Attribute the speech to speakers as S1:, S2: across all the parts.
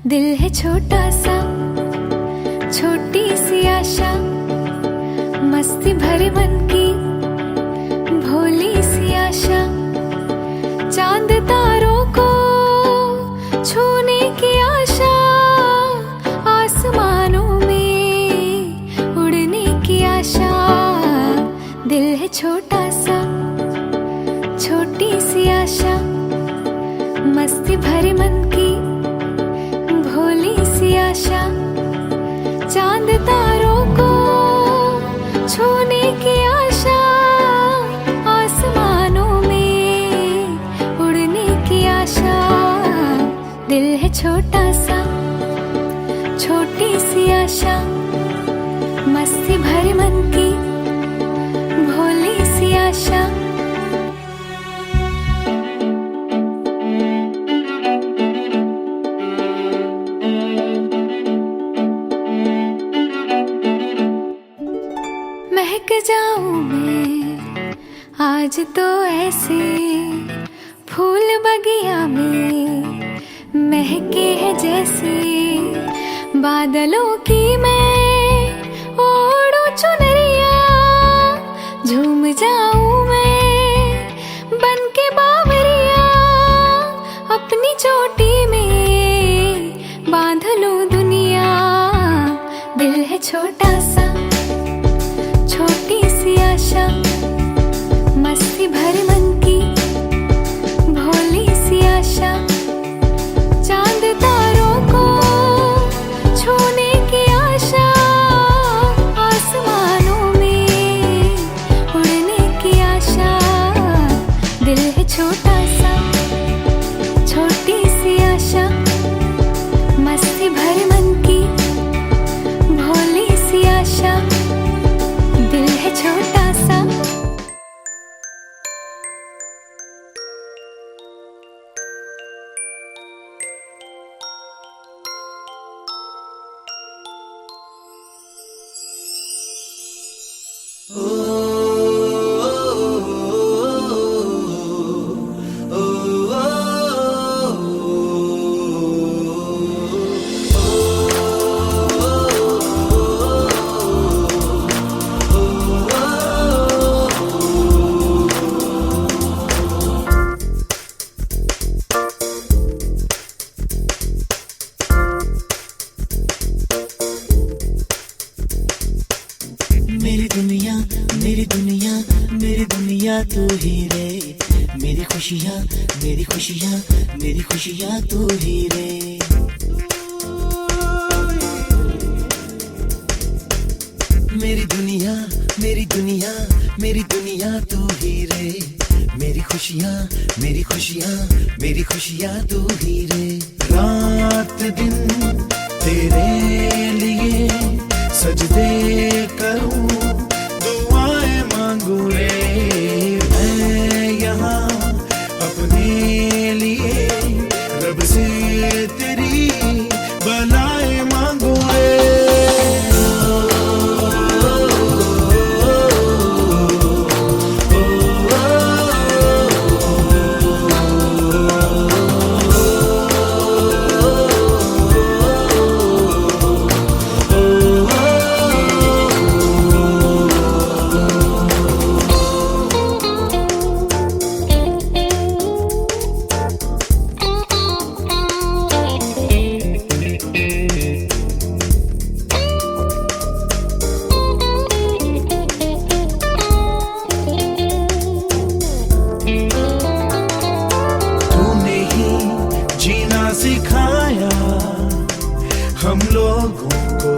S1: दिल है छोटा सा, छोटी सी आशा, मस्ती भरे मन की भोली सी आशा, चांद तारों को छूने की आशा, आसमानों में उड़ने की आशा। दिल है छोटा सा, छोटी सी आशा, मस्ती भरे मन की भोली सी आशा, चांद तारों को छूने की आशा, आसमानों में उड़ने की आशा। दिल है छोटा सा, छोटी सी आशा। आशा मस्ती भरे मन की भोली सी आशा। महक जाऊं मैं आज तो ऐसे फूल बगिया में महके है जैसे बादलों की मैं ओढ़ू चुनरिया। झूम जाऊं मैं बन के बावरिया अपनी चोटी में बांध लूं दुनिया। दिल है छोटा सा छोटी सी आशा मस्ती भरे मन की भोली सी आशा। चांद तारों को छूने की आशा आसमानों में उड़ने की आशा। दिल है छोटा सा छोटी सी आशा मस्ती भरे मन की भोली सी आशा। दिल है छोटा सा।
S2: मेरी दुनिया मेरी दुनिया मेरी दुनिया तू ही रे। मेरी खुशियाँ मेरी खुशियाँ मेरी खुशियाँ तू ही रे। मेरी दुनिया मेरी दुनिया मेरी दुनिया तू ही रे। मेरी खुशियाँ मेरी खुशियाँ मेरी खुशियाँ तू ही रे। रात दिन तेरे लिए सजदे करूं दुआएं मांगू रे। मैं यहाँ अपने लिए रब से तेरी बनाए मांगू रे। सिखाया हम लोगों को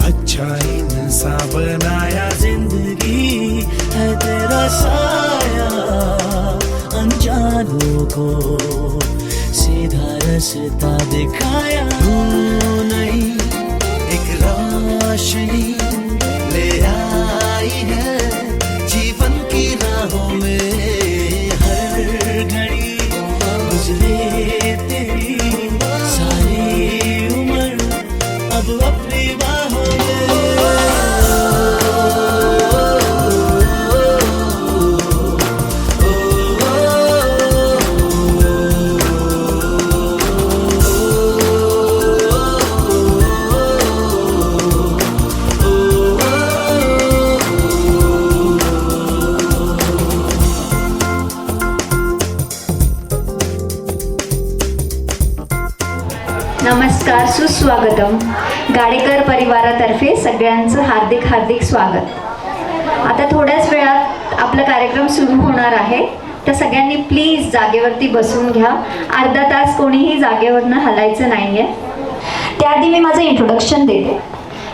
S2: अच्छा इंसान बनाया। जिंदगी है तेरा साया अनजानों को सीधा रास्ता दिखाया। तू नहीं एक रोशनी ले आई है जीवन की राहों में। हर घड़ी गुजरे तेरी सारी उम्र अब अपनी बाहों में।
S3: नमस्कार, सुस्वागतम. गाडेकर परिवारातर्फे सगळ्यांचं हार्दिक हार्दिक स्वागत. आता थोड्याच वेळात आपला कार्यक्रम सुरू होणार आहे, तर सगळ्यांनी प्लीज जागेवरती बसून घ्या. अर्धा तास कोणीही जागेवरनं हलायचं नाहीये. त्याआधी मी माझं इंट्रोडक्शन देते.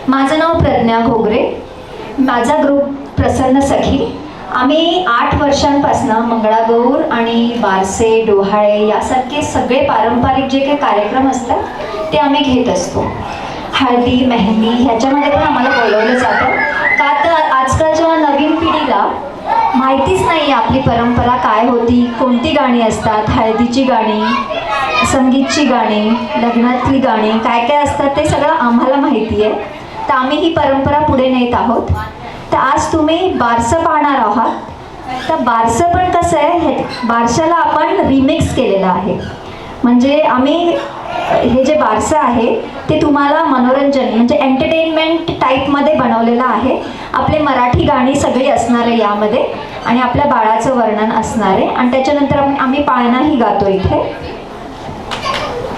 S3: माझं नाव प्रज्ञा घोगरे. माझा ग्रुप प्रसन्न सखी. आम्ही 8 वर्षांपासून मंगळागौर आणि बारसे, डोहाळे यासारखे सगळे पारंपरिक जे काही कार्यक्रम असतात ते आम्ही घेत असतो. हळदी मेहंदी ह्याच्यामध्ये पण आम्हाला बोलवलं जातं. का तर आजकालच्या नवीन पिढीला माहितीच नाही आपली परंपरा काय होती, कोणती गाणी असतात, हळदीची गाणी, संगीतची गाणी, लग्नातली गाणी काय काय असतात ते सगळं आम्हाला माहिती आहे. तर आम्ही ही परंपरा पुढे नेत आहोत. तर आज तुम्ही बारसं पाहणार आहात. तर बारसं पण कसं आहे, हे बारशाला आपण रिमिक्स केलेलं आहे. म्हणजे आम्ही हे जे बारसं आहे ते तुम्हाला मनोरंजन म्हणजे एंटरटेनमेंट टाईपमध्ये बनवलेलं आहे. आपले मराठी गाणी सगळी असणार आहे यामध्ये आणि आपल्या बाळाचं वर्णन असणार आहे आणि त्याच्यानंतर आम्ही पाळणाही गातो इथे.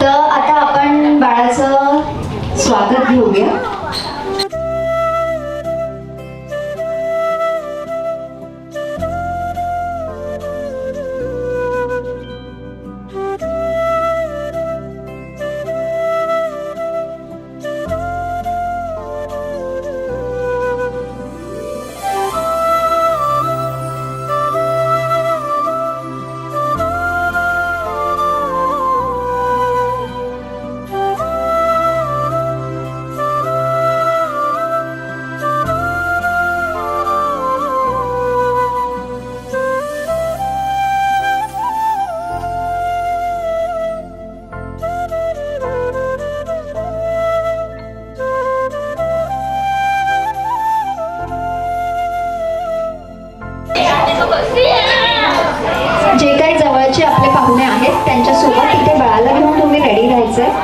S3: तर आता आपण बाळाचं स्वागत घेऊया. जे काही जवळचे आपले पाहुणे आहेत त्यांच्यासोबत इथे बाळाला घेऊन तुम्ही रेडी राहायचंय.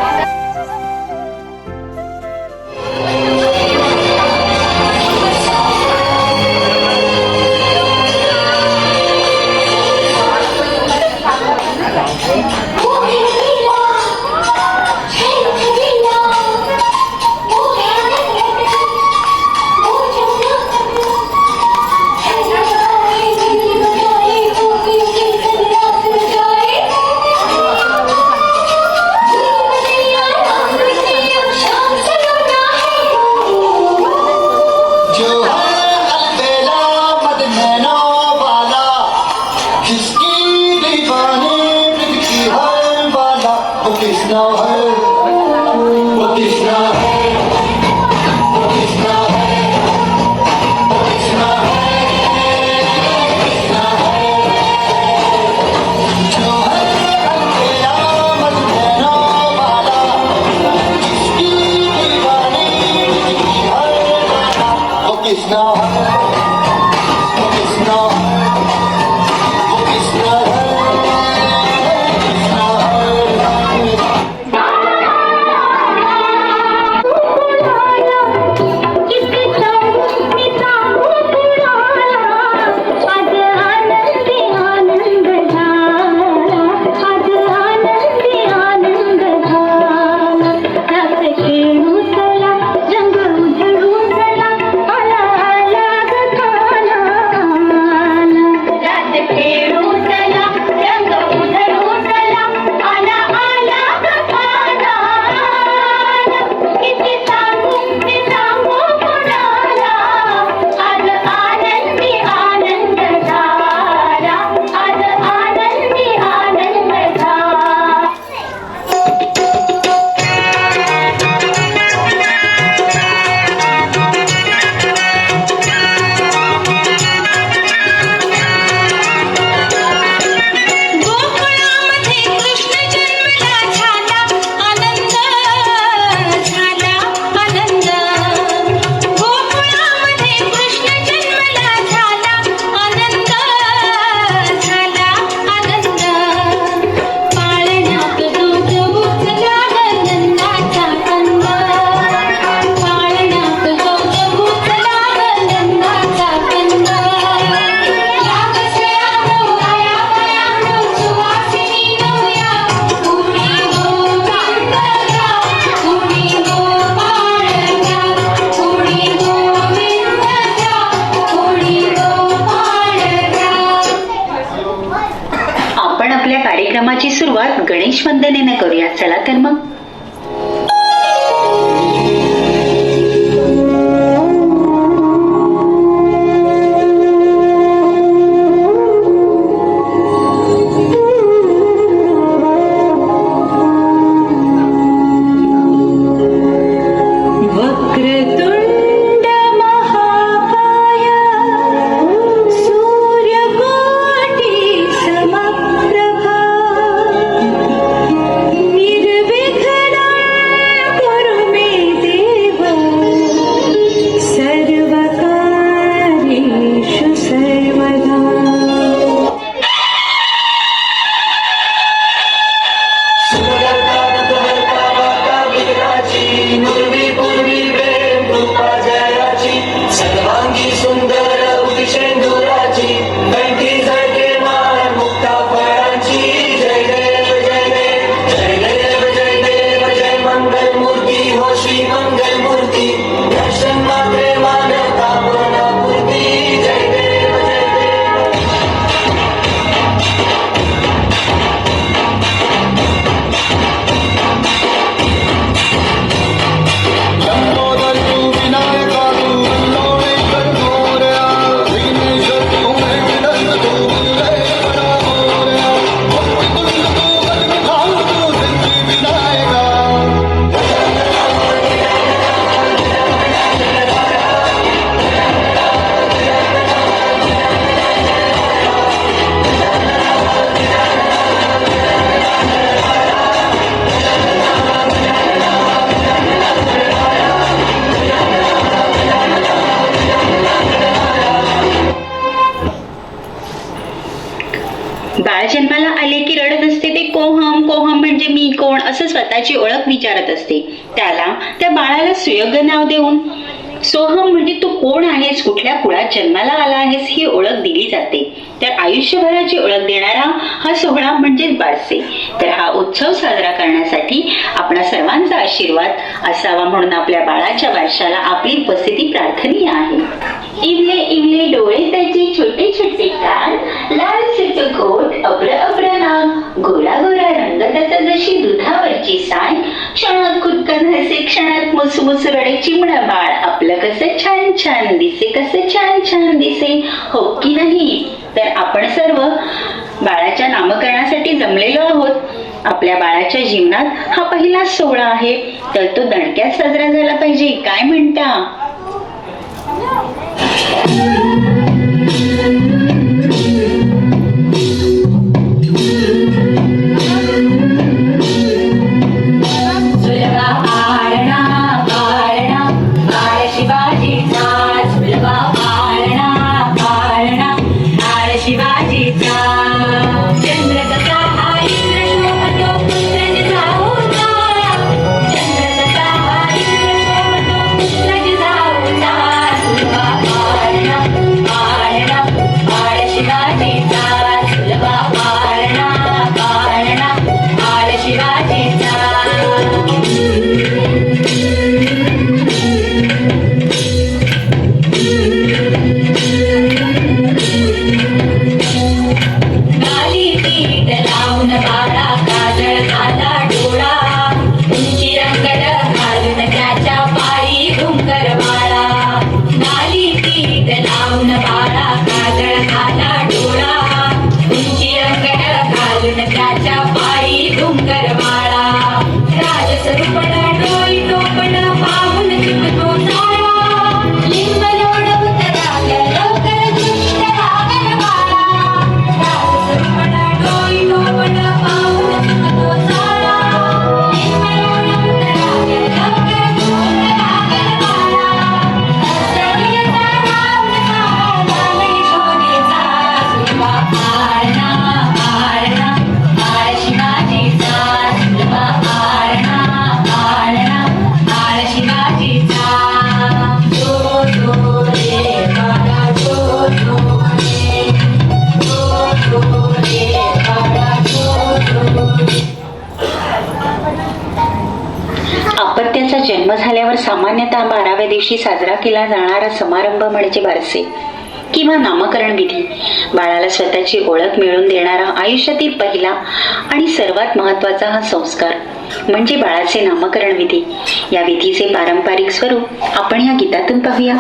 S4: कार्यक्रमाची सुरुवात गणेश वंदनेने करूया. चला तर मग.
S1: वक्रतुंड महाकाय सूर्यकोटि समप्रभा निर्विघ्नं कुरु मे देव सर्वकार्येषु सर्वदा.
S2: सर्वांगी सुंदर उदिशेंदुराची कंठी झळके मान मुक्ता फळांची. जय देव जय देव जय देव जय देव जय मंगल मूर्ती हो श्री मंगल मूर्ती. दर्शन मात्रे मानवता पूर्ती. जय देव जय देव.
S5: लंबोदर तू विनायका तू लोणेकर मोरया विघ्नेश्वर तू विघ्नहर तू विघ्नेश्वरा मोरया वक्रतुंड तू वक्रधाम तू सिद्धी विनायका.
S4: बाळ जन्माला आले की रडत असते ते कोहम कोहम म्हणजे मी कोण असं स्वतःची ओळख विचारत असते. त्याला त्या बाळाला सुयोग्य नाव देऊन सोहम म्हणजे तू कोण आहेस, कुठल्या कुळात जन्माला आला आहेस ही ओळख दिली जाते. तर आयुष्यभराची ओळख देणारा हा सोहळा म्हणजेच बारसे. तर हा उत्सव साजरा करण्यासाठी आपणा सर्वांचा आशीर्वाद असावा म्हणून आपल्या बाळाच्या बारशाला आपली उपस्थिती प्रार्थनीय आहे. इवले इवले डोळे त्याचे छोटे छोटे कान, लाल सित कोट अब्र अब्र नाक, गोरा गोरा रंग त्याचा जशी दुधावरची साय, क्षणात खुदकन हसे क्षणात मुसमुस रडे चिमणा बाळ आपलं कसं छान छान दिसे, कसं छान छान दिसे, हो की नाही. तर आपण सर्व बाळाच्या नामकरणासाठी जमलेलो आहोत. आपल्या बाळाच्या जीवनात हा पहिला सोहळा आहे, तर तो दणक्यात साजरा झाला पाहिजे. काय म्हणता?
S1: सुलभा पारणा पारणा बाळ शिवाजीचा, सुलभा पारणा पारणा बाळ शिवाजीचा. चंद्रकथा हा इंद्र शोभतो पुत्र जिजाऊचा, चंद्रकथा हा इंद्र शोभतो पुत्र जिजाऊचा. सुलभा पारणा पारणा बाळ शिवाजीचा, सुलभा पारणा पारणा बाळ शिवाजीचा. गाली पीठ लावून बाळा काजळ घाला डोळा, उंची रंगड घालून त्याच्या पायी घुंगर बाळा. गाली पीठ लावून बाळा काजळ घाला डोळा, उंची रंगड घालून त्याच्या पायी घुंगर बाळा. राजस्वरूपण डोई टोपण पाहून चिकतो साळा, लिंब लोडवत लागल लवकर दुष्ट लागल बाळा. राजस्वरूपण डोई टोपण पाहून चिकतो साळा, लिंब लोडवत लागल लवकर दुष्ट लागल बाळा. सगळ्याचा रावण साळा लागली शोधेचा, सुलभा पारणा पारणा बाळ शिवाजीचा, सुलभा पारणा पारणा बाळ शिवाजीचा. जो जो रे बाळा जो जो रे, जो जो रे बाळा जो जो रे.
S4: अपत्याचा जन्म झाल्यावर सामान्यतः 12व्या दिवशी साजरा केला जाणारा समारंभ म्हणजे बारसे किंवा नामकरण विधी. बाळाला स्वतःची ओळख मिळवून देणारा आयुष्यातील पहिला आणि सर्वात महत्वाचा हा संस्कार म्हणजे बाळाचे नामकरण विधी. या विधीचे पारंपरिक स्वरूप आपण या गीतातून पाहूया.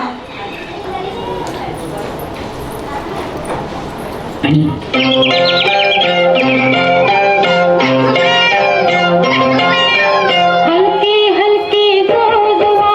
S1: हलके हलके गोदवा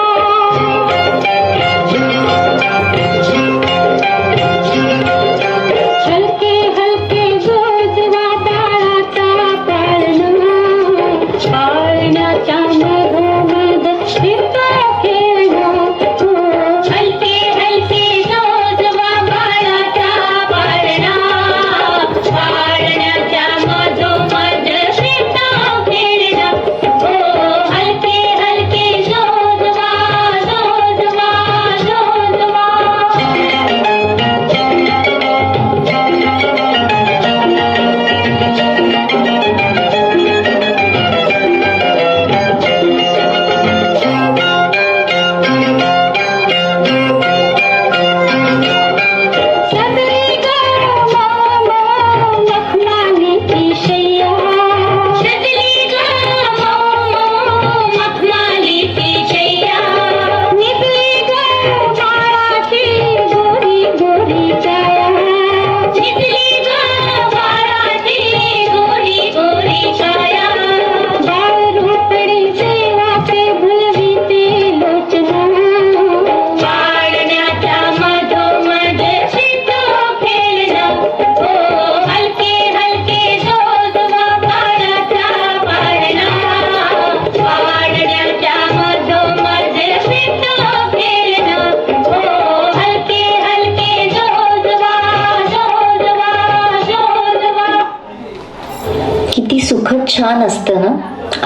S6: छान असतं ना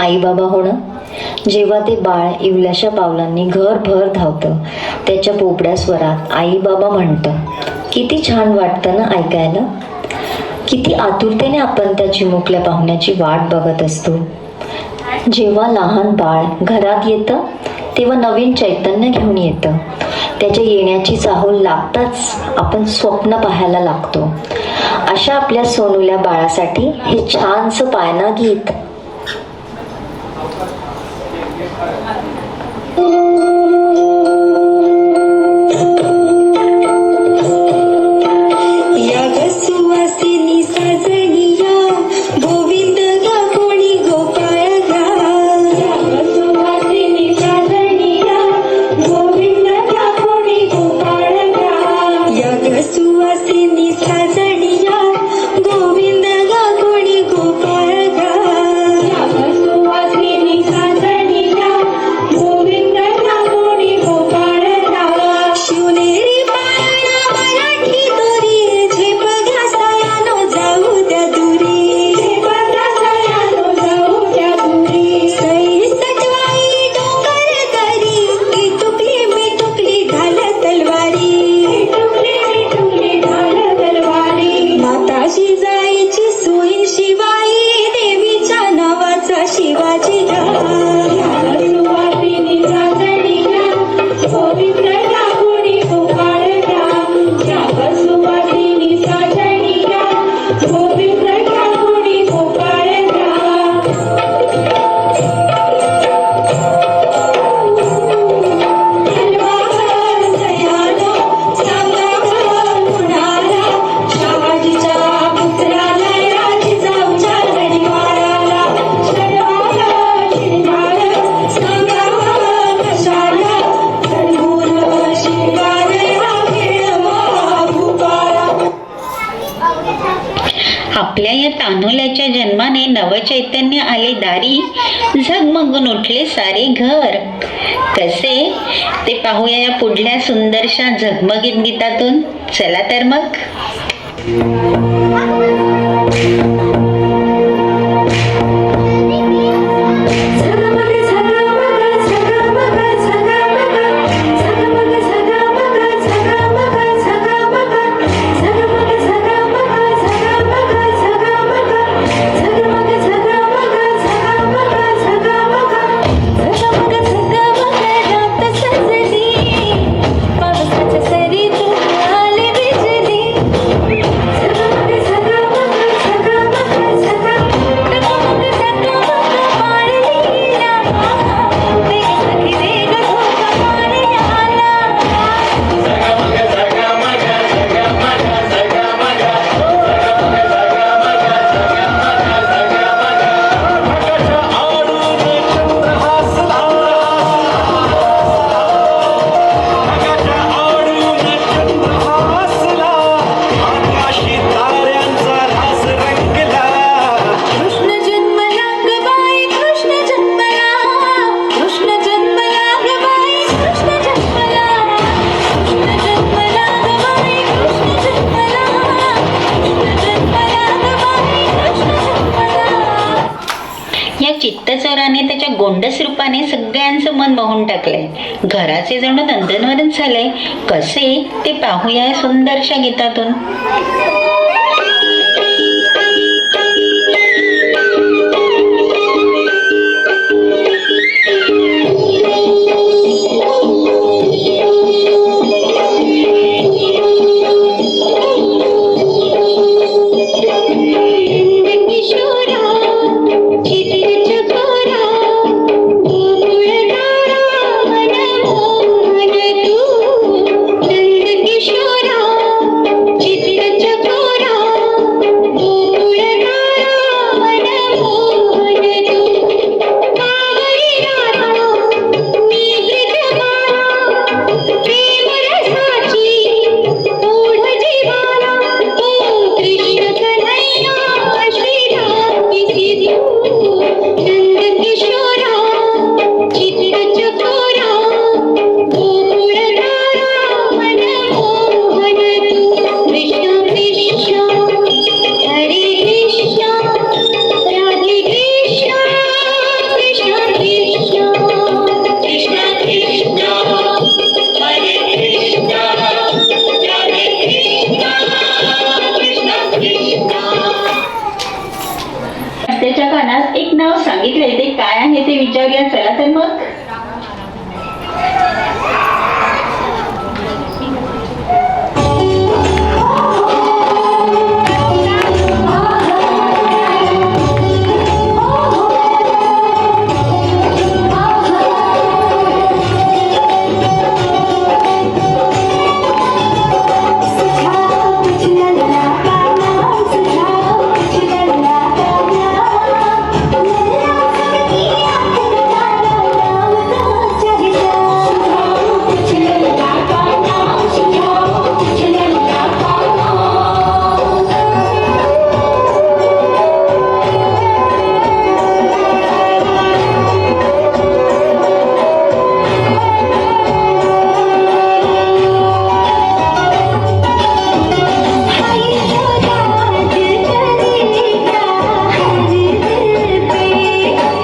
S6: आई बाबा होणं. जेव्हा ते बाळ इवल्याशा पावलांनी घरभर धावतं, त्याच्या पोपड्या स्वरात आई बाबा म्हणतं, किती छान वाटतं ना ऐकायला. किती आतुरतेने आपण त्या चिमुकल्या पाहुण्याची वाट बघत असतो. जेव्हा लहान बाळ घरात येतं तेव्हा नवीन चैतन्य घेऊन येतं. त्याच्या येण्याची चाहूल लागताच आपण स्वप्न पाहायला लागतो. अशा आपल्या सोनूल्या बाळासाठी हे छानसं पायना गीत.
S7: या ग सुवासिनी साजनिया गोविंद गा कोणी गोपाळ गा. या ग सुवासिनी साजनिया गोविंद गा कोणी गोपाळ गा. या ग सुवासिनी साजनिया गोविंद गा कोणी गोपाळ गा. या ग सुवासिनी साजनिया गोविंद गा कोणी गोपाळ गा. शिवनेरी पाळणा मराठी दोरी झेप घ्या सयानो जाऊ द्या दुरी. झेप घ्या सयानो जाऊ द्या दुरी. सई सटवाई डोंगर दरी की तुकली मी तुकली ढाल तलवारी. तुकली मी तुकली ढाल तलवारी. माता जिजाईची सून शिवाई देवीच्या नावाचा शिवाजी गा. सुवासिनी साजनिया गोविंद गा कोणी गोपाळ गा. या ग सुवासिनी साजनिया गोविंद गा कोणी गोपाळ गा. हलवा ग सयानो सांगा ग कुणाला. शहाजीच्या पुत्राला या जिजाऊच्या गडिवाळाला. शर्मा ग शिरवाळ सांगा ग कशाला. रणभूर शिरवाळ हा खेळवा भूपाळा.
S4: आपल्या या तान्हुल्याच्या जन्माने नवचैतन्य आले दारी, झगमगून उठले सारे घर. कसे ते पाहूया या पुढल्या सुंदरशा झगमगीत गीतातून. चला तर मग.
S7: झगमग झगमग झगमग झगमग झगमग झगमग झगमग झगमग झगमग झगमग झगमग झगमग झगमग झगमग झगमग झगमग रात सजली पावसाच्या सरीतून आली बिजली. झगमग झगमग झगमग झगमग झगमग पाळलीला वेग सखी वेग झोका पाळल्याला. कृष्ण जन्मला ग बाई कृष्ण जन्मला. कृष्ण जन्मला ग बाई कृष्ण जन्मला. कृष्ण जन्मला ग बाई कृष्ण जन्मला. कृष्ण जन्मला ग बाई कृष्ण जन्मला.
S4: या चित्तचोराने त्याच्या गोंडस रूपाने सगळ्यांचं मन मोहून टाकलंय. घराचे जणू नंदनवनच झालंय. कसे ते पाहूया या सुंदरशा गीतातून.
S7: किशोरा चितीर चकोरा गोकुळ नारा मनमोहन तू. नंद किशोरा चितीर चकोरा
S4: विचारूया. चला तर मग.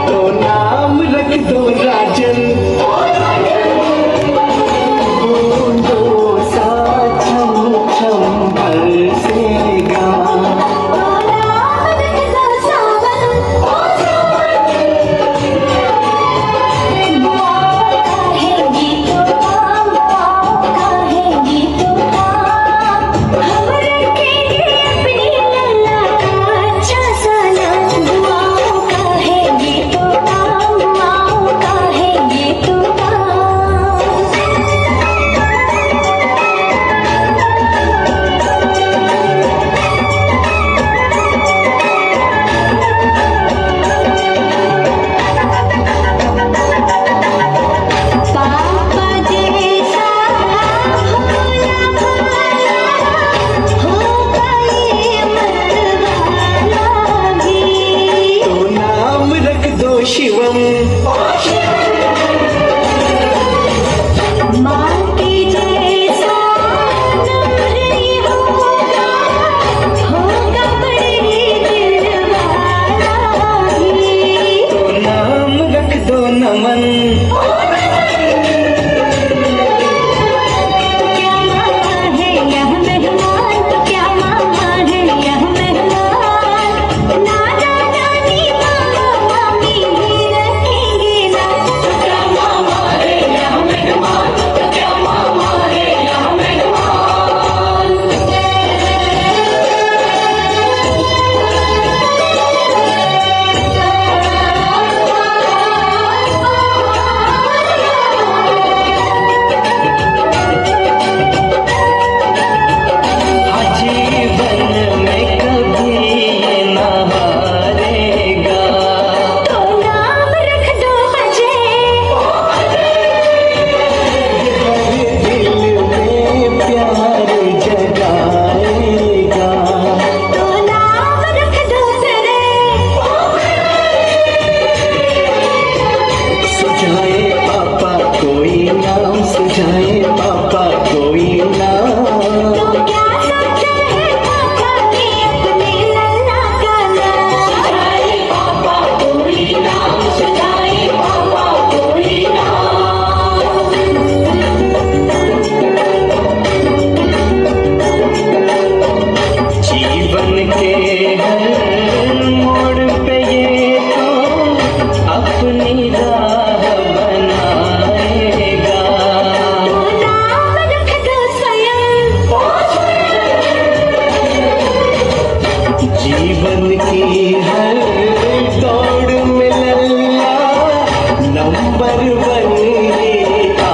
S2: तो नाम रख दो राजन बूंदों सा छम छम बरसेगा तो नाम रख दो शिवम तो नाम रख दो नमन जीवन में कभी ये न हारेगा दिल में प्यार जगाएगा सुझाए पापा कोई नाम सुझाए पापा कोई नाम जीवन के हर मोड़ पे ये तो अपनी राह बनाएगा जीवन की हर दौड़ में लल्ला नंबर वन ही आएगा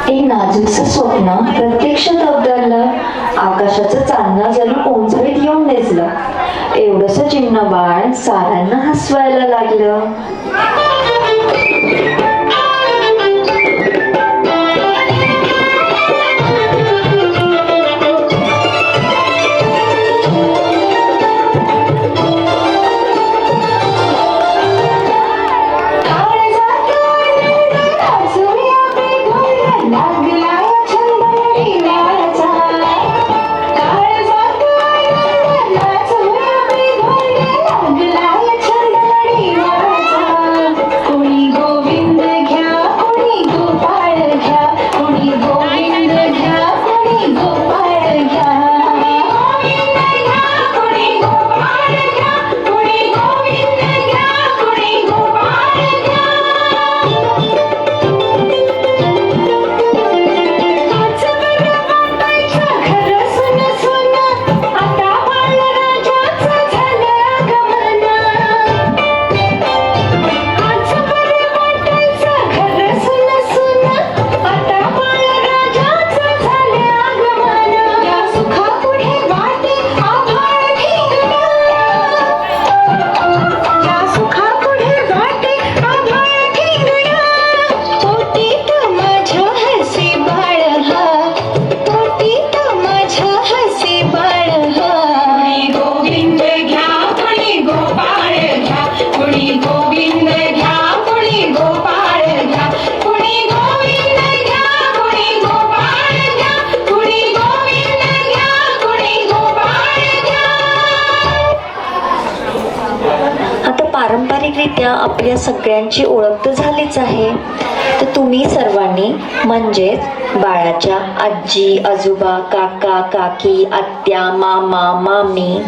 S6: एक नाजूकसं स्वप्न प्रत्यक्षात अवतरलं. आकाशाचं चांदणं जणू उंचळीत येऊन नेचलं. एवढंसं चिमणा बाळ साऱ्यांना हसवायला लागलं. एकंदरीत्या आपल्या सगळ्यांची ओळख तर झालीच आहे. तर तुम्ही सर्वांनी म्हणजेच बाळाच्या आजी आजोबा काका काकी आत्या मामा मामी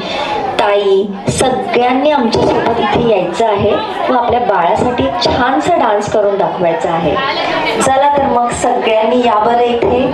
S6: ताई सगळ्यांनी आमच्यासोबत इथे यायचं आहे व आपल्या बाळासाठी छानसा डान्स करून दाखवायचा आहे. चला तर मग सगळ्यांनी या बरं इथे.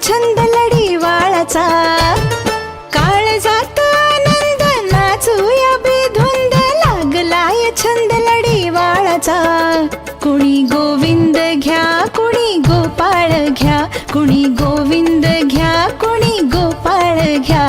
S7: छंद लढी वाळाचा काळजात आनंद नाचूया बेधुंद लागलाय छंद लढी वाळाचा. कुणी गोविंद घ्या कुणी गोपाळ घ्या कुणी गोविंद घ्या कुणी गोपाळ घ्या.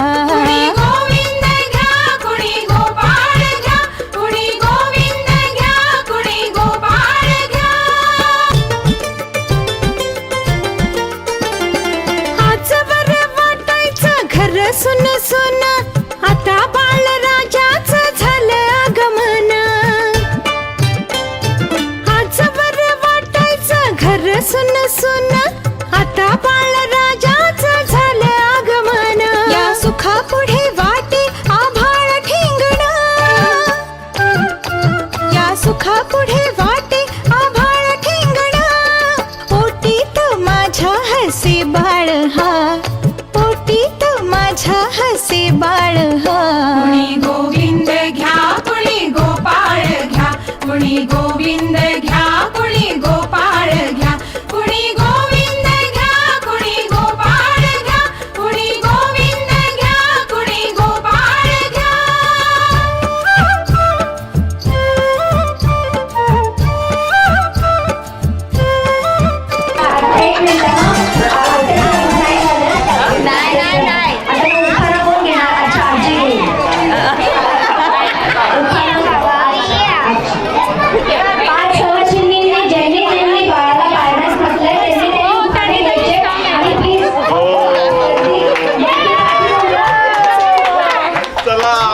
S5: चला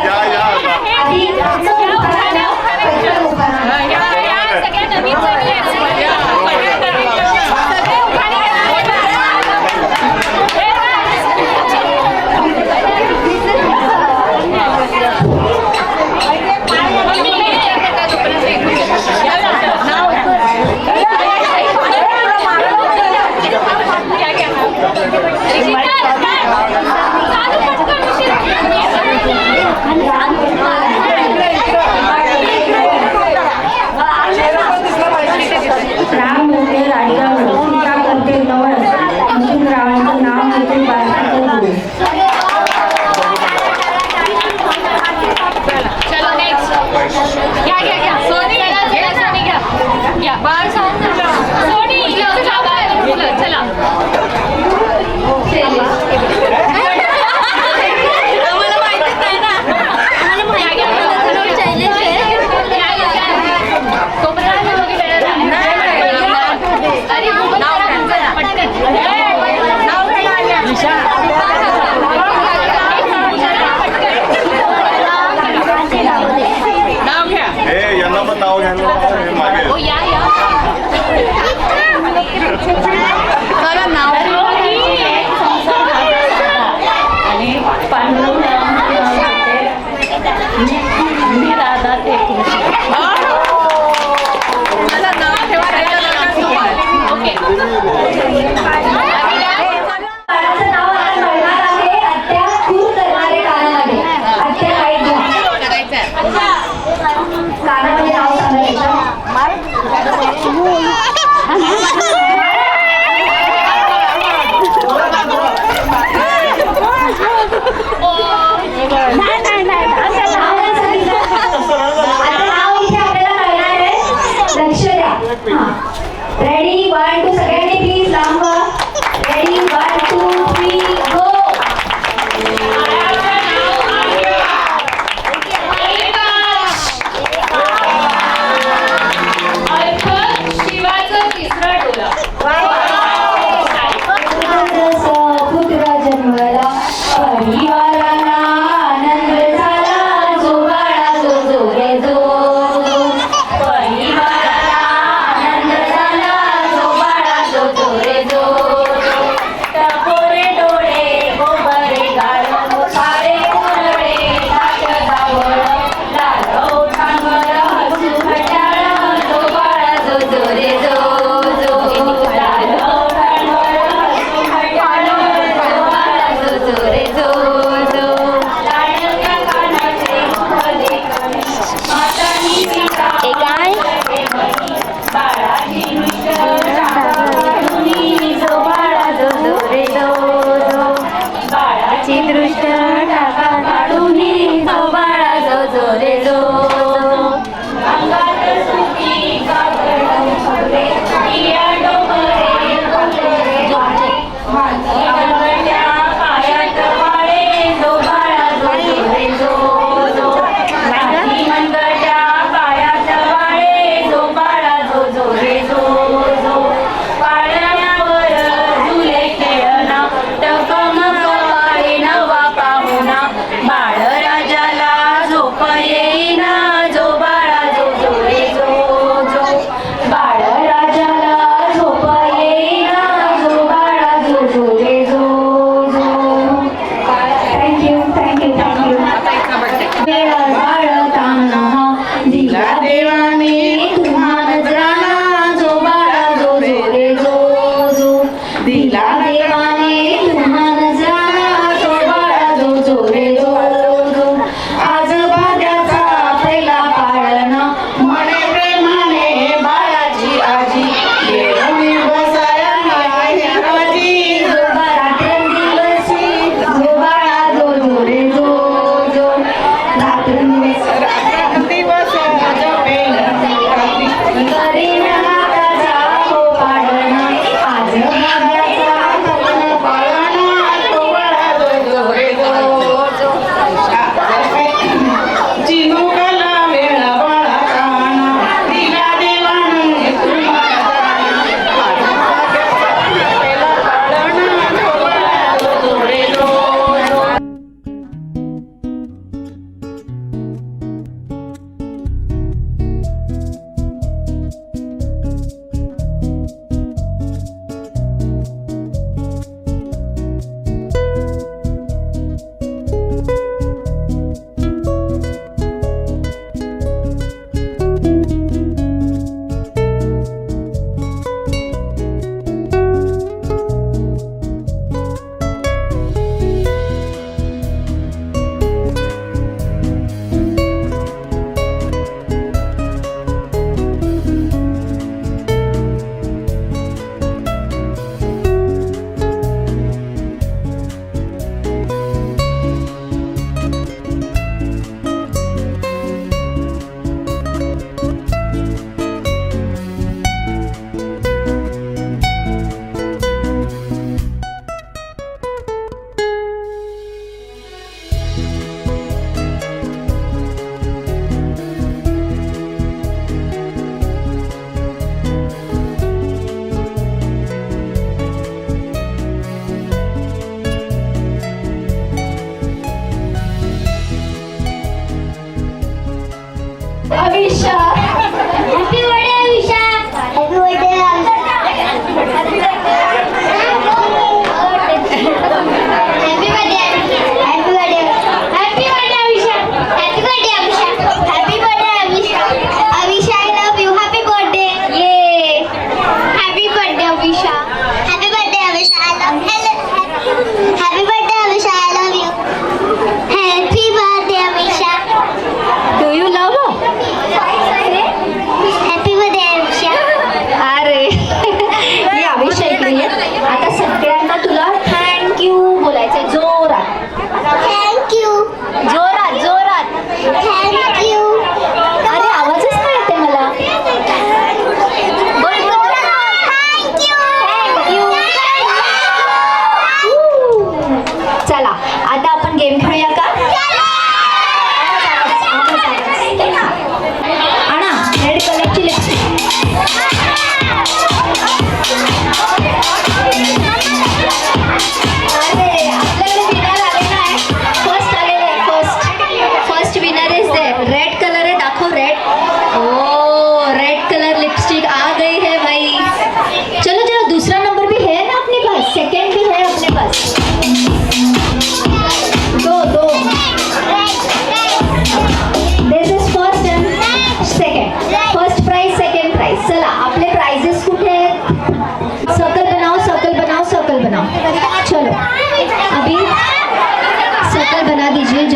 S5: या या
S3: आधी राम होते राज्यावर सीता करते नवस म्हणून रावणाचं नाव घेते बाळासाहेब.
S1: चलो नेक्स्ट घ्या सोनी घ्या बाळ सोनी चला
S5: हे यांना पण नाव घ्यायला हे मागे
S3: बाळाचं नाव आज कळणार आहे. आत्या खूप करणारे कानामध्ये. आत्या काय कानामध्ये नाव सांगायचं. रेडी 1 2 सगळ्यांनी प्लीज लांब रेडी 1 2 3 गो.
S1: शिवाचं तिसरा डोला
S3: पुत्र जन्मला परिवाराला आनंद झाला जो बाळा जो जो गे जो परिवाराला आनंद झाला जो बाळा जो जो रे जो टपोरे डोळे गोबरे गाळ सारे फुलडे नाच गावळ लाल ओठांवर हसू खट्याळ जो बाळा जो जो रे जो लाल ओठांवर हसू खट्याळ जो बाळा जो जो रे जो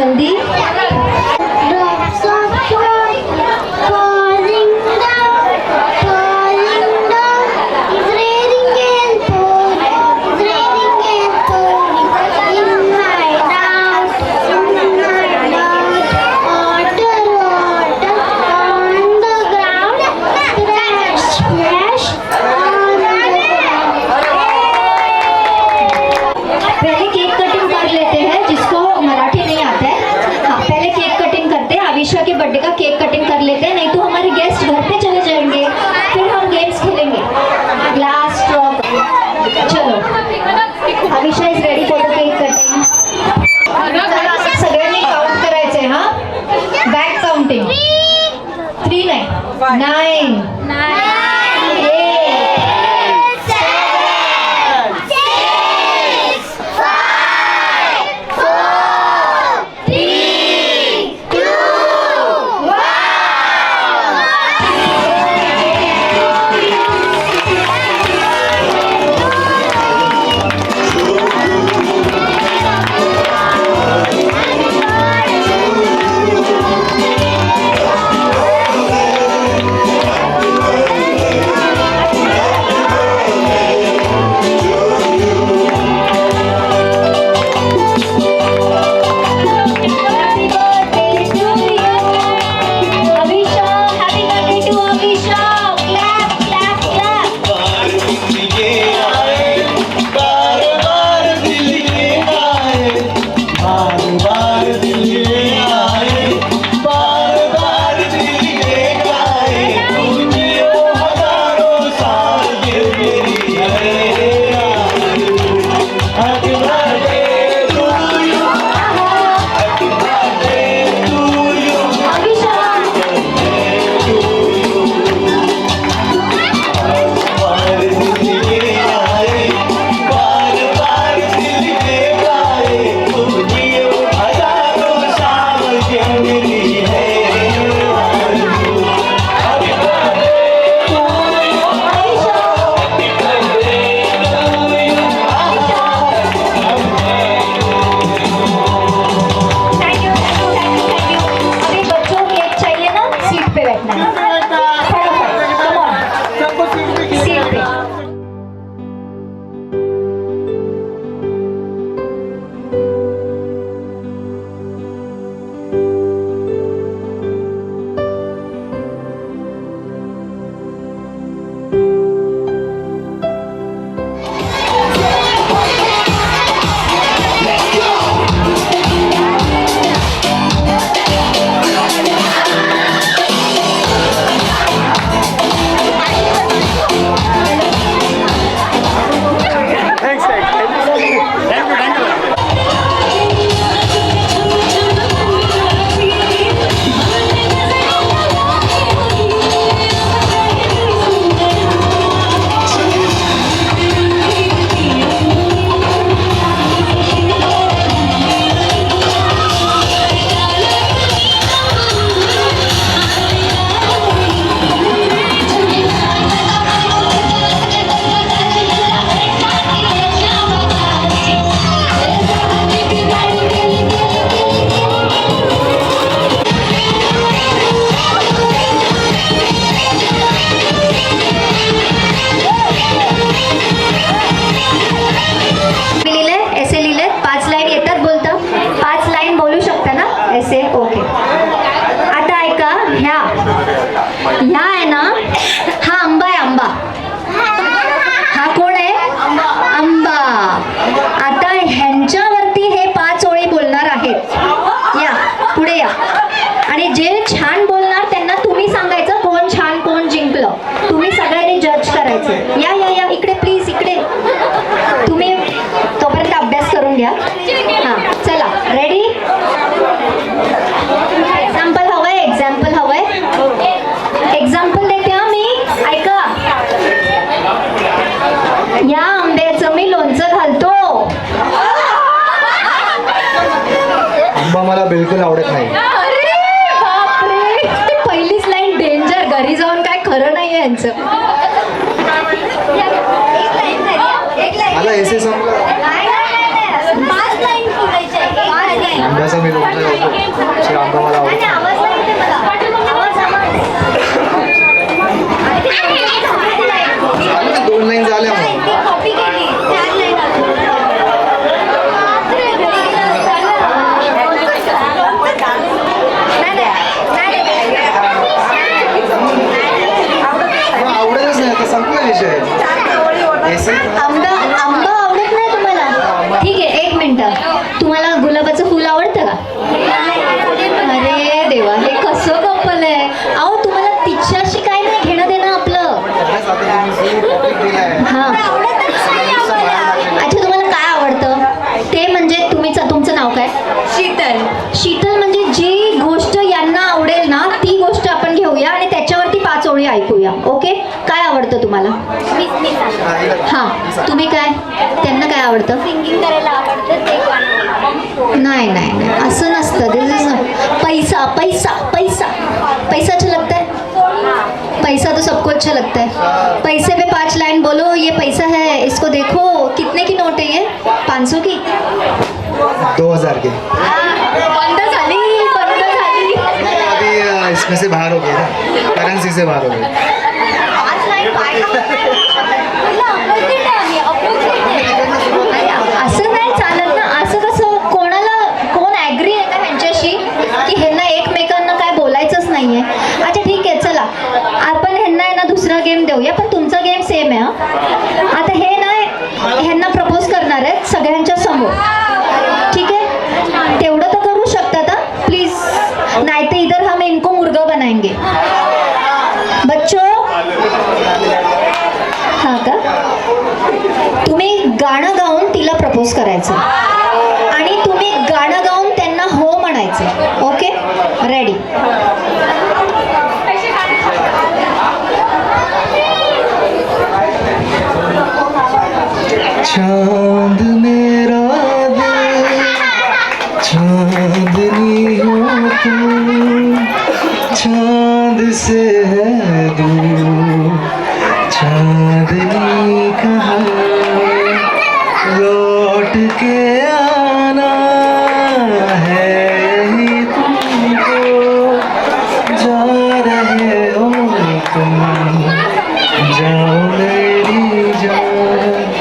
S3: जल्दी.
S8: Drops of joy falling down, is raining and pouring in my house, water on the ground, splash on the
S3: पहले केक कटिंग कर लेते हैं, जिसको मराठी नहीं आता है. हाँ, पहले केक कटिंग करते हैं. आविशा के बर्थडे का केक कटिंग कर लेते हैं, नहीं तो हमारे गेस्ट घर पे चले जाएंगे. फिर हम गेम्स खेलेंगे. Last drop. चलो, Avisha is ready for the cake cutting. सगळ्यांनी काउंट करायचे. हा, बॅक काउंटिंग. 3 नाही, 9,
S9: आंबा मला बिलकुल आवडत नाही.
S3: अरे बापरे, पहिलीच लाईन डेंजर. घरी जाऊन काय खरं नाही यांचं.
S9: मला एसे संपलं. आंब्याचा मी
S3: अरे देवा, हे कसं कपल आहे. अहो तुम्हाला तिच्याशी काय नाही घेणं देणं आपलं. हां, अच्छा तुम्हाला काय आवडतं ते म्हणजे तुमचं नाव काय?
S1: शीतल.
S3: शीतल म्हणजे जी गोष्ट यांना आवडेल ना ती गोष्ट आपण घेऊया आणि त्याच्यावरती 5 ओळी ऐकूया. ओके, काय आवडतं तुम्हाला? हां, तुम्ही काय? त्यांना काय आवडतं?
S8: सिंगिंग करायला आवडतं ते
S3: नहीं नहीं नहीं, असं नसतं. दिस इज पैसा पैसा पैसा पैसा अच्छा लगता है. पैसा तो सबको अच्छा लगता है. पैसे पे 5 लाइन बोलो. ये पैसा है, इसको देखो. कितने की नोट है ये? 500 की.
S9: 2000 के.
S3: बंद झाली, बंद झाली.
S9: अभी इसमें से बाहर हो गए ना, करेंसी से बाहर हो गए.
S3: असं नाही चालत ना. असं कसं कोण ॲग्री आहे का ह्यांच्याशी की ह्यांना एकमेकांना काय बोलायचंच नाहीये? अच्छा ठीक आहे, चला आपण ह्यांना आहे ना दुसरा गेम देऊया, पण तुमचा गेम सेम आहे. आता हे ना ह्यांना प्रपोज करणार आहेत सगळ्यांच्या समोर. ठीक आहे, तेवढं तर करू शकतात हा प्लीज, नाही तर इधर हम इनको मुर्गा बनाएंगे. बच्चो, हा का? तुम्ही गाणं गाऊन तिला प्रपोज करायचं आणि तुम्ही गाणं गाऊन त्यांना हो म्हणायचं. Okay, ready?
S9: चांद मेरा दिल चांदनी हो तुम, चांद से है दूर चांदनी कहाँ, लौट के आना है यही तुमको, जा रहे हो तुम, जाओ मेरी जान.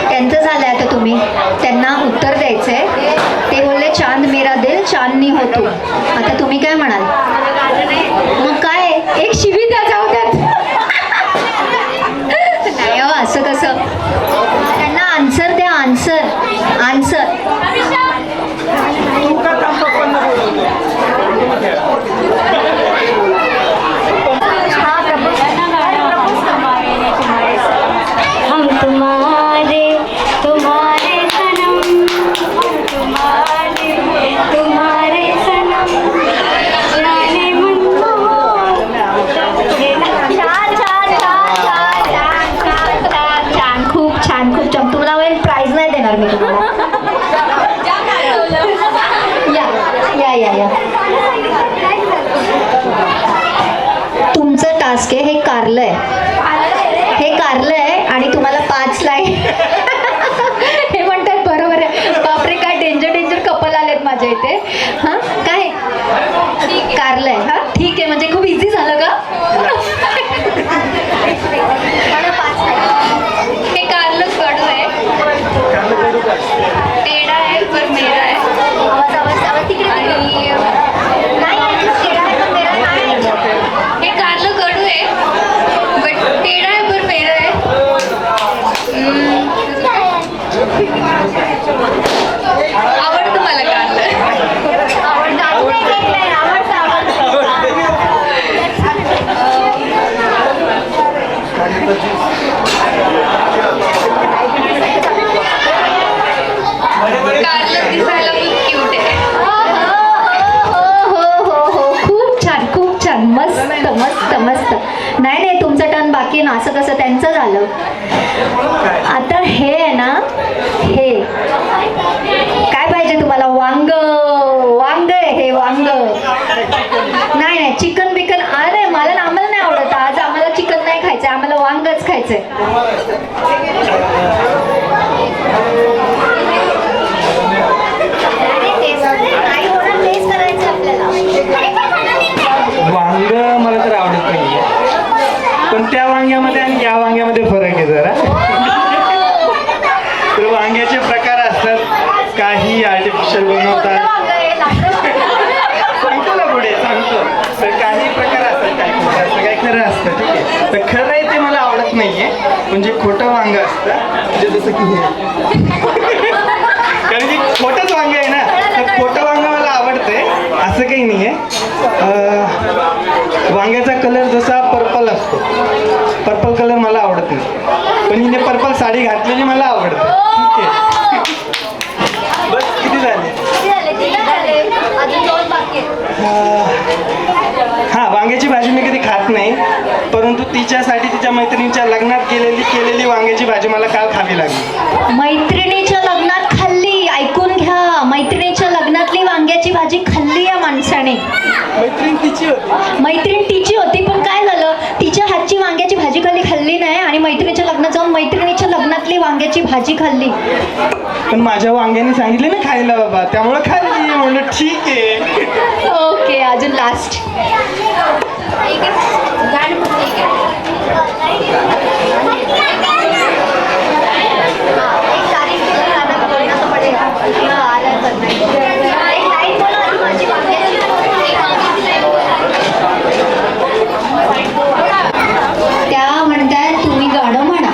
S3: त्यांचं झालंय. आता तुम्ही त्यांना उत्तर द्यायचंय. ते बोलले चांद मेरा दिल चांदनी हो तू. आता तुम्ही काय म्हणाल? मग काय, एक शिवी द्या, जाऊ द्यात. नाही हो, असं कसं? त्यांना आन्सर द्या. Answer answer.
S8: हम तुम्हारे तुम्हारे सनम, तुम्हारे तुम्हारे सनम, जाने मन को
S3: छान, खूप छान, खूप छान. तुम्हाला प्राईज नाही देणार मी तुम्हाला. या या या या. तुमचं टास्क आहे. हे कारलं आहे, हे कारलं आहे आणि तुम्हाला 5 लाईन. हे म्हणतात बरोबर आहे. बापरे, काय डेंजर डेंजर कपल आलेत माझ्या इथे. हां, काय कारलं आहे? हां ठीक आहे, म्हणजे खूप इझी झालं का? हे कारलं कडू आहे, टेढ़ा है पर मेरा है. आवाज आवाज आवाज तिकडे नाही, टेढ़ा है पर मेरा नाही. हे कारलं कडू आहे बट टेढ़ा है पर मेरा है. आवडतं मला कारलं. कारलं दिसायला खूप क्यूट आहे. हो, खूप छान, खूप छान, मस्त मस्त मस्त. नाही नाही, तुमचं टर्न बाकी आहे ना. असं कसं त्यांचं झालं. आता हे आहे ना, हे काय पाहिजे तुम्हाला? वांग आहे हे, वांग. नाही नाही, चिकन बिकन. अरे मला ना, आम्हाला नाही आवडत. आज आम्हाला चिकन नाही खायचंय, आम्हाला वांगच खायचंय.
S9: वांग मला तर आवडत नाही, पण त्या वांग्यामध्ये आणि या वांग्यामध्ये फरक आहे जरा. तर वांग्याचे प्रकार असतात, काही आर्टिफिशियल बनवतात. सांगतो ना पुढे, सांगतो. तर काही प्रकार असतात, काही खोटं असतं, काही खरं असतं. ठीक आहे, तर खरं आहे ते मला आवडत नाहीये. म्हणजे खोटं वांग असतं, म्हणजे जसं की हे. कारण की
S3: नाही.
S9: मैत्रीण तिची होती.
S3: मैत्रीण तिची होती, पण काय झालं, तिच्या हातची वांग्याची भाजी खाल्ली नाही आणि मैत्रिणीच्या लग्नात जाऊन मैत्रिणीच्या लग्नातली वांग्याची भाजी खाल्ली.
S9: पण माझ्या वांग्याने सांगितले ना खायला बाबा, त्यामुळे खाल्ली. म्हणलं ठीक आहे.
S3: ओके, अजून लास्ट. त्या म्हणतात तुम्ही गाणं म्हणा.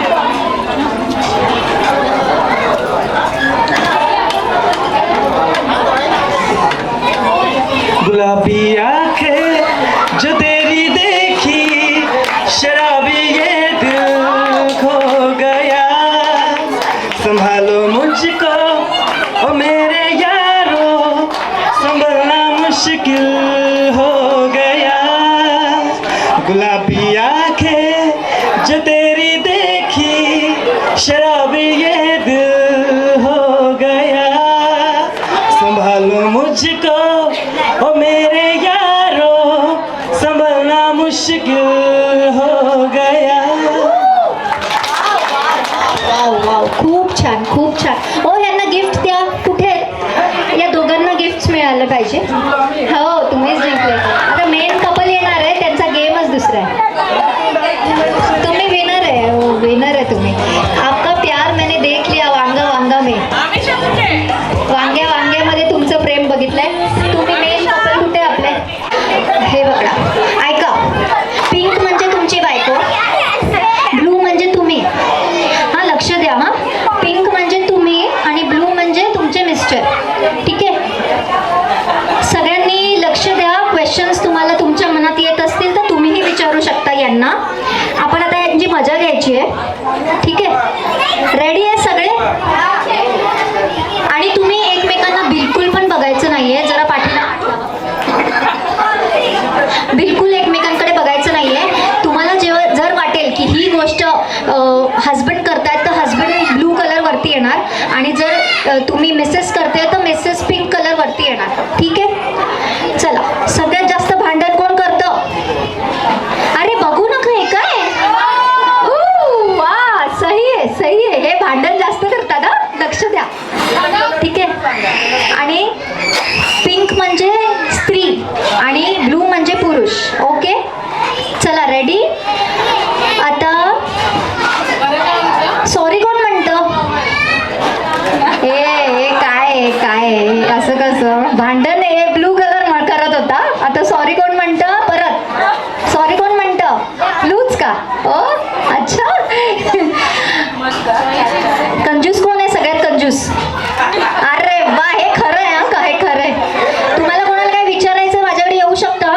S9: गुलाबी आंखें जो तेरी देखी, शराबी ये दिल खो गया. संभालो मुझको ओ मेरे यारो, संभलना मुश्किल हो गया. गुलाबी आंखें जो तेरी देखी, शराबी ये दिल हो गया. संभालो मुझको ओ मेरे यारो, संभलना मुश्किल हो गया.
S3: वाव वाव, खूप छान, खूप छान. हो, यांना गिफ्ट द्या. कुठे आहेत? या दोघांना गिफ्ट मिळालं पाहिजे. हो, तुम्हीच जिंकले. आता मेन कपल येणार आहे, त्यांचा गेमच दुसरा आहे. तुम्ही विनर आहे. हो, विनर आहे तुम्ही. आपका प्यार मैंने देख लिया वांगा वांगा में. वांग्या वांग्यामध्ये तुमचं प्रेम बघितलंय. तुम्ही मेन कपल कुठे आपले? हे बघा, ऐका. पिंक म्हणजे तुमची बायको, ब्लू म्हणजे तुम्ही. हा, लक्ष द्या. हा, पिंक म्हणजे तुम्ही आणि ब्लू म्हणजे तुमचे मिस्टर. ठीक आहे, सगळ्यांनी लक्ष द्या. क्वेश्चन्स तुम्हाला तुमच्या मनात येत असतील तर तुम्हीही विचारू शकता यांना. आपण आता यांची मजा घ्यायची आहे. ठीक आहे, रेडी आहे सगळे? आणि तुम्ही एकमेकांना बिलकुल पण बघायचं नाहीये. जरा पाठीला, बिलकुल एकमेकांकडे बघायचं नाहीये. तुम्हाला जेव्हा जर वाटेल की ही गोष्ट हस्बंड करतायत तर हस्बंड ब्लू कलर वरती येणार आणि जर तुम्ही मिसेस करते तर मिसेस पिंक कलर वरती येणार. ठीक आहे, चला. सगळ्यात जास्त भांडण कोण करतं? अरे बघू नका, हे काय? वा, सही आहे, सही आहे. हे भांडण जास्त करतात. हा, लक्ष द्या. ठीक आहे, आणि पिंक म्हणजे स्त्री आणि ब्लू म्हणजे पुरुष. ओके, चला, रेडी? आता सॉरी कोण म्हणतं? हे काय काय असं कसं भांडण? हे ब्लू कलर करत होता, आता सॉरी कोण म्हणतं? परत सॉरी कोण म्हणतं? ब्लूच का? ओ अच्छा. कंजूस कोण आहे? सगळ्यात कंजूस? अरे वा, हे खरं आहे. हा, हे खरं आहे. तुम्हाला कोणाला काय विचारायचं माझ्याकडे येऊ शकतं.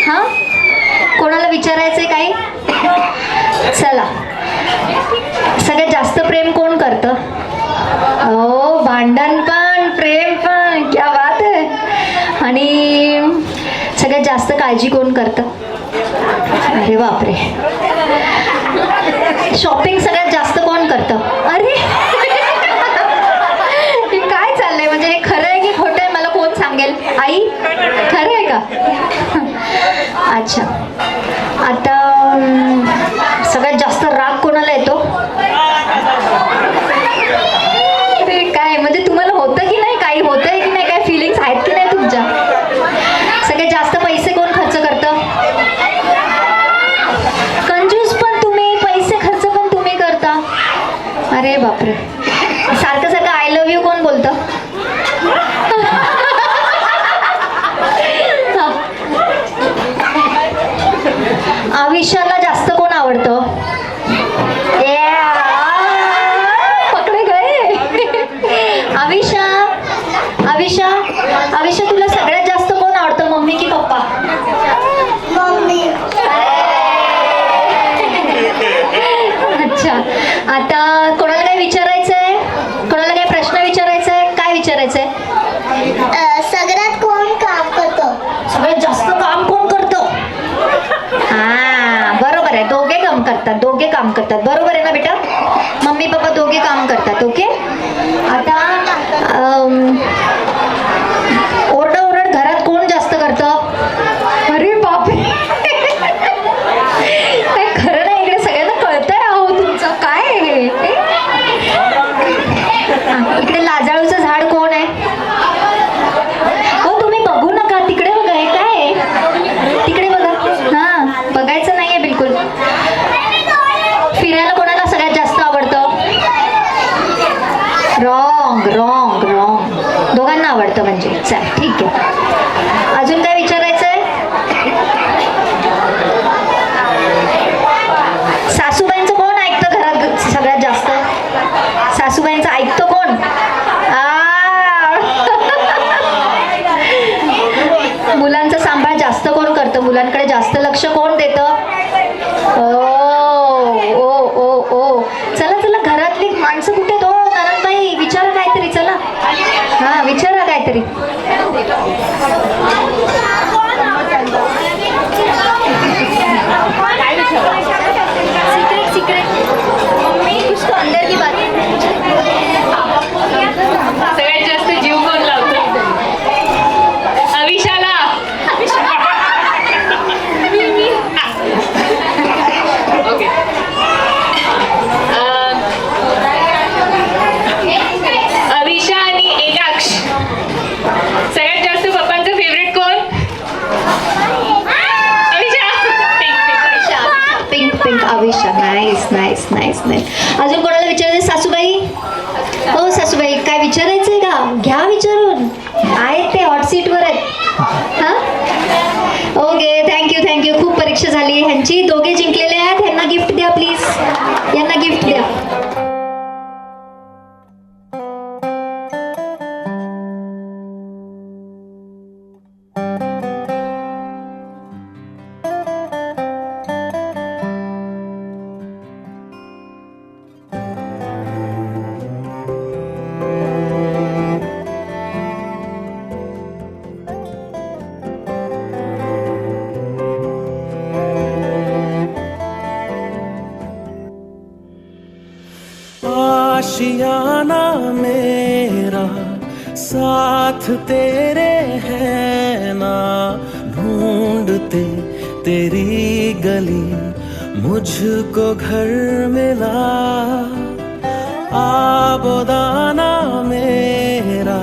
S3: हा, कोणाला विचारायचंय काही? चला. सगळ्यात जास्त प्रेम कोण करतं? हो, भांडण पण प्रेम पण, क्या बात आहे. आणि सगळ्यात जास्त काळजी कोण करतं? अरे बापरे. शॉपिंग सगळ्यात जास्त कोण करतं? अरे हे काय चाललंय? म्हणजे हे खरं आहे की खोटं आहे मला कोण सांगेल? आई, खरं आहे का? अच्छा, आता सगळ्यात जास्त राग कोणाला येतो? काय म्हणजे तुम्हाला होतं की नाही? काही होतंय की नाही? काय फिलिंग्स आहेत की नाही तुमच्या? सगळ्यात जास्त पैसे कोण खर्च करतं? कंजूस पण तुम्ही, पैसे खर्च पण तुम्ही करता. अरे बापरे. सारखं सारखं आय लव्ह यू कोण बोलतं? आविष्याला जास्त कोण आवडतं? पकडे गए. आविषा, आविषा, आविषा, तुला सगळ्यात जास्त कोण आवडतं, मम्मी की पप्पा? मम्मी. अच्छा, आता कोणाला काय विचारायचंय? कोणाला काय प्रश्न विचारायचा आहे? काय विचारायचंय?
S8: सगळ्यात कोण काम करतो?
S3: सगळ्यात जास्त काम कोण करतं? हा, बरोबर आहे. दोघे काम करतात, दोघे काम करतात. बरोबर आहे ना बेटा? मम्मी पप्पा दोघे काम करतात. ओके, आता ओरडा ओरड घरात कोण जास्त रॉंग रॉंग, दोघांना आवडतं म्हणजे. चल ठीक आहे, अजून काय विचारायचं आहे? सासूबाईंचं कोण ऐकतं घरात सगळ्यात जास्त? सासूबाईंचं ऐकतं कोण? मुलांचा सांभाळ जास्त कोण करतं? मुलांकडे जास्त लक्ष कोण देतं? ओ ओ ओ ओ चला चला, घरातली माणसं कुठे तो? नरनबाई विचारा काहीतरी, चला हा विचारा काहीतरी. सिक्रेट सिक्रेट मम्मी कुछ तो अंदर की बात.
S1: सगळ्यात जास्त जीव कोण लावतो? अविशाला. ओके. अविशा आणि एकाक्ष. सगळ्यात जास्त पप्पांचं फेवरेट कोण? Avisha.
S3: Pink pink Avisha. Nice nice nice nice. अजून कोणाला विचारायचं? सासूबाई. हो सासूबाई, काय विचारायचंय का? घ्या विचारून, आहेत ते हॉट सीटवर आहेत. हां ओके, थँक्यू थँक्यू. खूप परीक्षा झाली ह्यांची, दोघे जिंकलेले आहेत. ह्यांना गिफ्ट द्या प्लीज, यांना गिफ्ट द्या.
S10: आशियाना मेरा साथ तेरे है ना, ढूंढते तेरी गली मुझको घर मिला. आबोदाना मेरा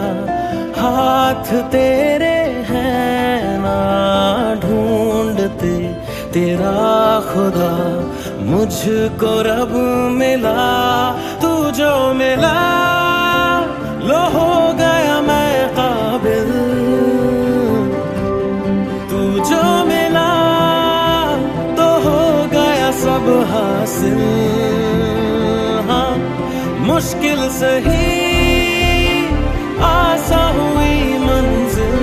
S10: हाथ तेरे है ना, ढूंढते तेरा खुदा मुझको रब मिला. तू जो मिला लो हो गया मैं काबिल, तू जो मिला तो हो गया सब हासिल. हाँ मुश्किल सही आसा हुई मंजिल,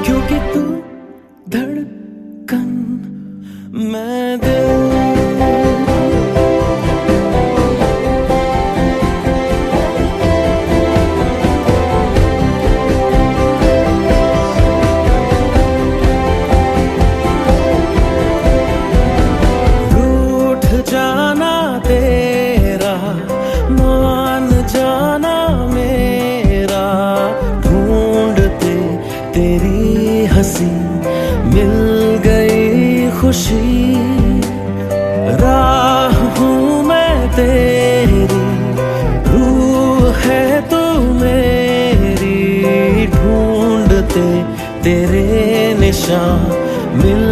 S10: क्योंकि तू धड़कन मैं दिल. मिल गई खुशी, राह हूँ मैं तेरी, रूह है तू मेरी, ढूंढते तेरे निशान मिल